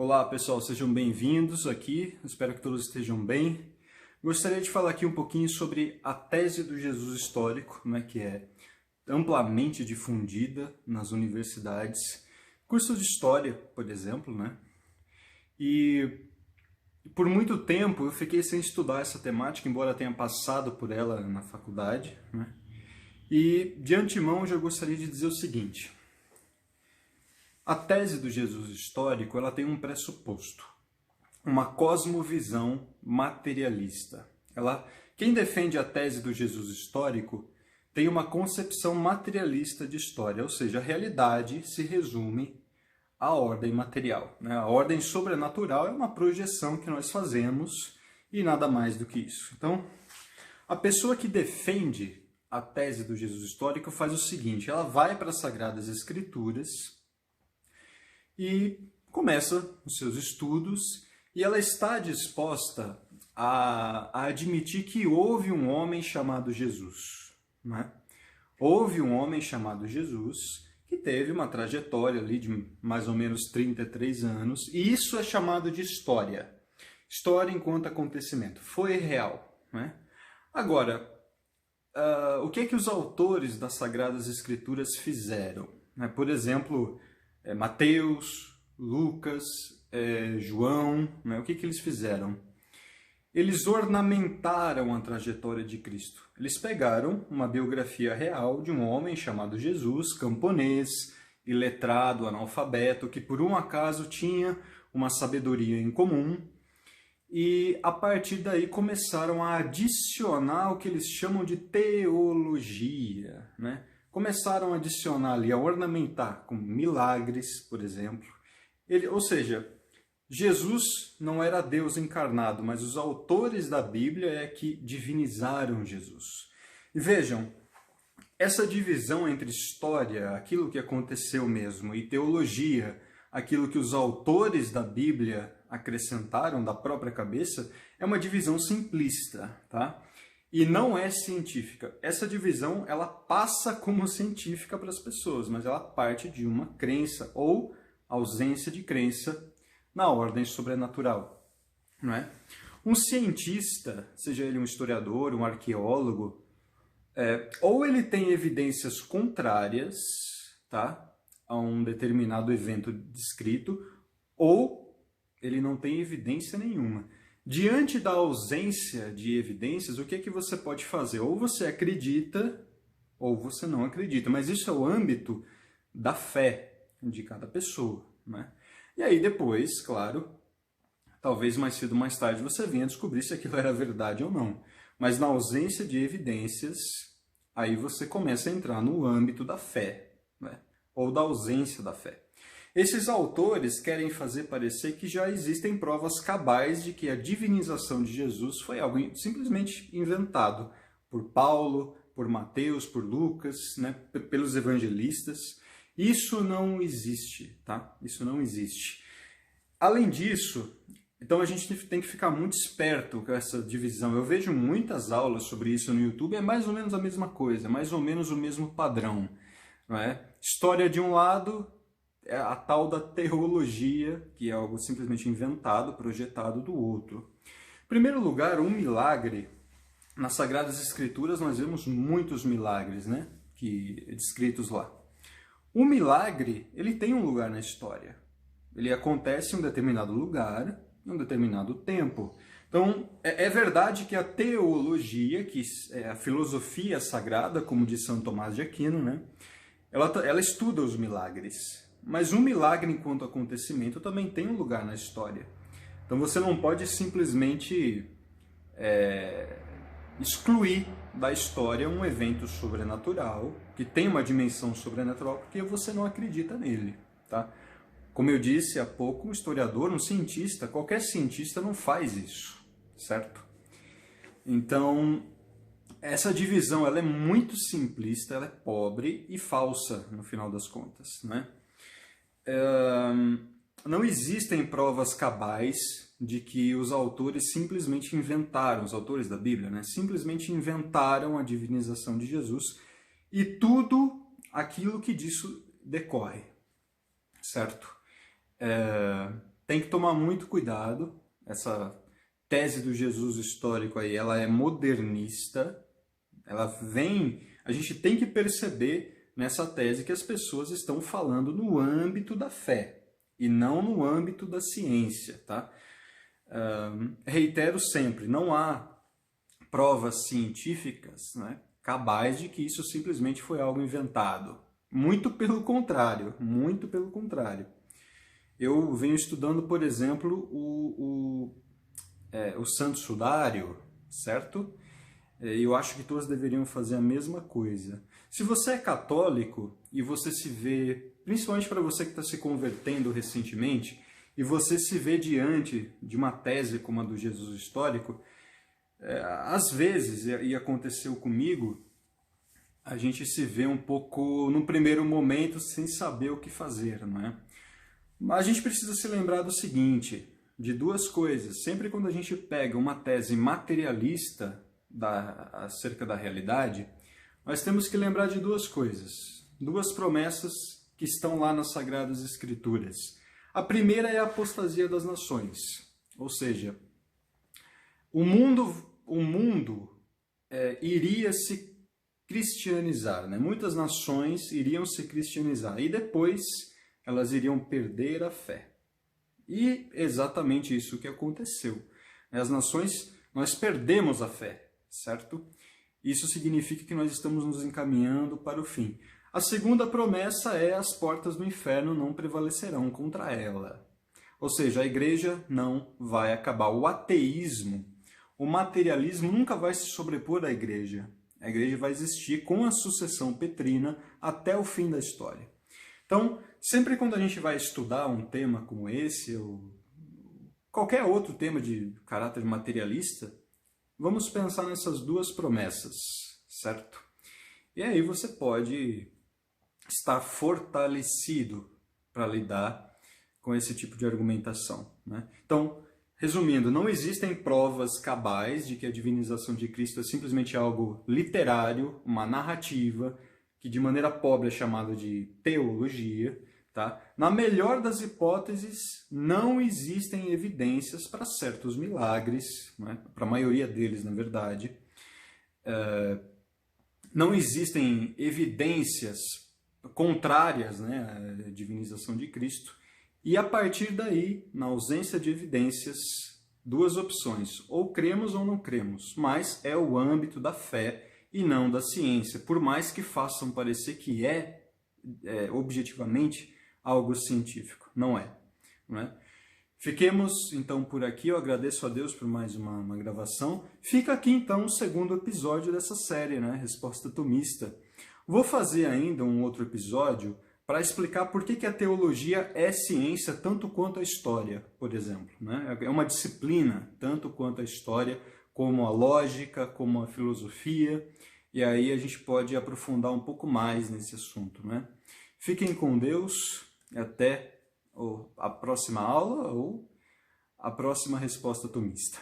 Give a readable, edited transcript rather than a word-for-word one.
Olá pessoal, sejam bem-vindos aqui, espero que todos estejam bem. Gostaria de falar aqui um pouquinho sobre a tese do Jesus histórico, que é amplamente difundida nas universidades, curso de história, por exemplo, E por muito tempo eu fiquei sem estudar essa temática, embora tenha passado por ela na faculdade, E de antemão eu já gostaria de dizer o seguinte: a tese do Jesus histórico ela tem um pressuposto, uma cosmovisão materialista. Quem defende a tese do Jesus histórico tem uma concepção materialista de história, ou seja, a realidade se resume à ordem material. A ordem sobrenatural é uma projeção que nós fazemos e nada mais do que isso. Então, a pessoa que defende a tese do Jesus histórico faz o seguinte: ela vai para as Sagradas Escrituras e começa os seus estudos, e ela está disposta a admitir que houve um homem chamado Jesus. Houve um homem chamado Jesus que teve uma trajetória ali de mais ou menos 33 anos, e isso é chamado de história. História enquanto acontecimento. Foi real. Agora, o que é que os autores das Sagradas Escrituras fizeram? Por exemplo, Mateus, Lucas, João, o que eles fizeram? Eles ornamentaram a trajetória de Cristo. Eles pegaram uma biografia real de um homem chamado Jesus, camponês, iletrado, analfabeto, que por um acaso tinha uma sabedoria em comum, e a partir daí começaram a adicionar o que eles chamam de teologia, Começaram a adicionar ali, a ornamentar com milagres, por exemplo. Ou seja, Jesus não era Deus encarnado, mas os autores da Bíblia é que divinizaram Jesus. E vejam, essa divisão entre história, aquilo que aconteceu mesmo, e teologia, aquilo que os autores da Bíblia acrescentaram da própria cabeça, é uma divisão simplista, E não é científica. Essa divisão, ela passa como científica para as pessoas, mas ela parte de uma crença ou ausência de crença na ordem sobrenatural, Um cientista, seja ele um historiador, um arqueólogo, ou ele tem evidências contrárias, a um determinado evento descrito, ou ele não tem evidência nenhuma. Diante da ausência de evidências, o que é que você pode fazer? Ou você acredita, ou você não acredita. Mas isso é o âmbito da fé de cada pessoa, E aí depois, claro, talvez mais cedo ou mais tarde você venha descobrir se aquilo era verdade ou não. Mas na ausência de evidências, aí você começa a entrar no âmbito da fé, ou da ausência da fé. Esses autores querem fazer parecer que já existem provas cabais de que a divinização de Jesus foi algo simplesmente inventado por Paulo, por Mateus, por Lucas, pelos evangelistas. Isso não existe, Isso não existe. Além disso, então a gente tem que ficar muito esperto com essa divisão. Eu vejo muitas aulas sobre isso no YouTube, é mais ou menos a mesma coisa, mais ou menos o mesmo padrão, História de um lado, é a tal da teologia, que é algo simplesmente inventado, projetado do outro. Em primeiro lugar, um milagre. Nas Sagradas Escrituras nós vemos muitos milagres, descritos lá. O milagre, ele tem um lugar na história. Ele acontece em um determinado lugar, em um determinado tempo. Então, é verdade que a teologia, que é a filosofia sagrada, como diz São Tomás de Aquino, ela estuda os milagres. Mas um milagre enquanto acontecimento também tem um lugar na história. Então você não pode simplesmente excluir da história um evento sobrenatural, que tem uma dimensão sobrenatural, porque você não acredita nele. Como eu disse há pouco, um historiador, um cientista, qualquer cientista não faz isso, certo? Então, essa divisão ela é muito simplista, ela é pobre e falsa, no final das contas, Não existem provas cabais de que os autores simplesmente inventaram, os autores da Bíblia, simplesmente inventaram a divinização de Jesus e tudo aquilo que disso decorre, certo? tem que tomar muito cuidado. Essa tese do Jesus histórico aí, ela é modernista. Ela vem... A gente tem que perceber nessa tese que as pessoas estão falando no âmbito da fé e não no âmbito da ciência, tá? Reitero sempre, não há provas científicas, né, cabais de que isso simplesmente foi algo inventado. Muito pelo contrário, muito pelo contrário. Eu venho estudando, por exemplo, o Santo Sudário, certo? E eu acho que todos deveriam fazer a mesma coisa. Se você é católico e você se vê, principalmente para você que está se convertendo recentemente, e você se vê diante de uma tese como a do Jesus histórico, às vezes, e aconteceu comigo, a gente se vê um pouco, num primeiro momento, sem saber o que fazer, não é? Mas a gente precisa se lembrar do seguinte, de duas coisas. Sempre quando a gente pega uma tese materialista acerca da realidade, nós temos que lembrar de duas coisas, duas promessas que estão lá nas Sagradas Escrituras. A primeira é a apostasia das nações, ou seja, o mundo iria se cristianizar, né? Muitas nações iriam se cristianizar e depois elas iriam perder a fé. E exatamente isso que aconteceu. As nações, nós perdemos a fé, certo? Isso significa que nós estamos nos encaminhando para o fim. A segunda promessa é: as portas do inferno não prevalecerão contra ela. Ou seja, a igreja não vai acabar. O ateísmo, o materialismo nunca vai se sobrepor à igreja. A igreja vai existir com a sucessão petrina até o fim da história. Então, sempre quando a gente vai estudar um tema como esse, ou qualquer outro tema de caráter materialista, vamos pensar nessas duas promessas, certo? E aí você pode estar fortalecido para lidar com esse tipo de argumentação, né? Então, resumindo, não existem provas cabais de que a divinização de Cristo é simplesmente algo literário, uma narrativa, que de maneira pobre é chamada de teologia, tá? Na melhor das hipóteses, não existem evidências para certos milagres, né? Para a maioria deles, na verdade. Não existem evidências contrárias, né, à divinização de Cristo. E a partir daí, na ausência de evidências, duas opções: ou cremos ou não cremos, mas é o âmbito da fé e não da ciência, por mais que façam parecer que é objetivamente algo científico. Não é, não é? Fiquemos então por aqui. Eu agradeço a Deus por mais uma gravação. Fica aqui então o segundo episódio dessa série, né? Resposta Tomista. Vou fazer ainda um outro episódio para explicar por que a teologia é ciência tanto quanto a história, por exemplo, né? É uma disciplina tanto quanto a história, como a lógica, como a filosofia, e aí a gente pode aprofundar um pouco mais nesse assunto, né? Fiquem com Deus, até a próxima aula ou a próxima Resposta Tomista.